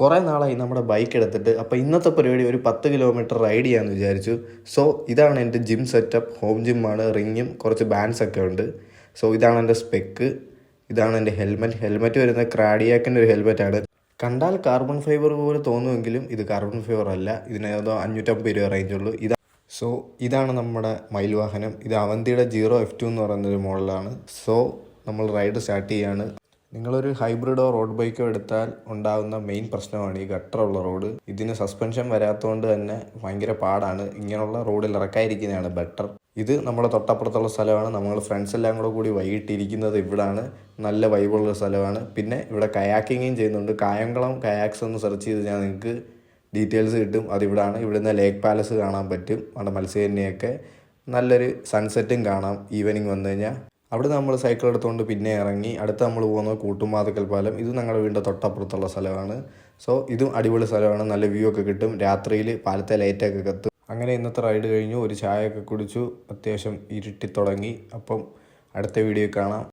കുറേ നാളായി നമ്മുടെ ബൈക്ക് എടുത്തിട്ട്. അപ്പോൾ ഇന്നത്തെ പരിപാടി ഒരു 10 കിലോമീറ്റർ റൈഡ് ചെയ്യാമെന്ന് വിചാരിച്ചു. സോ ഇതാണ് എൻ്റെ ജിം സെറ്റപ്പ്. ഹോം ജിമ്മാണ്, റിങ്ങും കുറച്ച് ബാൻഡ്സൊക്കെ ഉണ്ട്. സോ ഇതാണ് എൻ്റെ സ്പെക്ക്, ഇതാണ് എൻ്റെ ഹെൽമെറ്റ് വരുന്നത് ക്രാഡിയാക്കിൻ്റെ ഒരു ഹെൽമെറ്റാണ്. കണ്ടാൽ കാർബൺ ഫൈബർ പോലെ തോന്നുമെങ്കിലും ഇത് കാർബൺ ഫൈബർ അല്ല, ഇതിനേതോ 550 രൂപ റേഞ്ചുള്ളൂ. ഇതാണ് നമ്മുടെ മയിൽ വാഹനം. ഇത് അവന്തിയുടെ Giro F2 എന്ന് പറയുന്നൊരു മോഡലാണ്. സോ നമ്മൾ റൈഡ് സ്റ്റാർട്ട് ചെയ്യാണ്. നിങ്ങളൊരു ഹൈബ്രിഡോ റോഡ് ബൈക്കോ എടുത്താൽ ഉണ്ടാകുന്ന മെയിൻ പ്രശ്നമാണ് ഈ ഗട്ടറുള്ള റോഡ്. ഇതിന് സസ്പെൻഷൻ വരാത്തതുകൊണ്ട് തന്നെ ഭയങ്കര പാടാണ്. ഇങ്ങനെയുള്ള റോഡിൽ ഇറക്കാതിരിക്കുന്നതാണ് ബെറ്റർ. ഇത് നമ്മുടെ തൊട്ടപ്പുറത്തുള്ള സ്ഥലമാണ്. നമ്മൾ ഫ്രണ്ട്സ് എല്ലാം കൂടി വൈകിട്ടിരിക്കുന്നത് ഇവിടാണ്. നല്ല വൈബുള്ള സ്ഥലമാണ്. പിന്നെ ഇവിടെ കയാക്കിങ്ങും ചെയ്യുന്നുണ്ട്. കായംകുളം കയാക്സ് എന്ന് സെർച്ച് ചെയ്ത് ഞാൻ നിങ്ങൾക്ക് ഡീറ്റെയിൽസ് കിട്ടും. അതിവിടാണ്. ഇവിടുന്ന് ലേക്ക് പാലസ് കാണാൻ പറ്റും. അവിടെ മത്സ്യകന്യയൊക്കെ നല്ലൊരു സൺസെറ്റും കാണാം ഈവനിങ് വന്നു കഴിഞ്ഞാൽ. അവിടെ നമ്മൾ സൈക്കിൾ എടുത്തുകൊണ്ട് പിന്നെ ഇറങ്ങി. അടുത്ത് നമ്മൾ പോകുന്നത് കൂട്ടുമാതക്കൽ പാലം. ഇത് ഞങ്ങളുടെ വീടിൻ്റെ തൊട്ടപ്പുറത്തുള്ള സ്ഥലമാണ്. സോ ഇതും അടിപൊളി സ്ഥലമാണ്. നല്ല വ്യൂ ഒക്കെ കിട്ടും. രാത്രിയിൽ പാലത്തെ ലൈറ്റൊക്കെ കത്തും. അങ്ങനെ ഇന്നത്തെ റൈഡ് കഴിഞ്ഞു. ഒരു ചായയൊക്കെ കുടിച്ചു. അത്യാവശ്യം ഇരുട്ടി തുടങ്ങി. അപ്പം അടുത്ത വീഡിയോ കാണാം.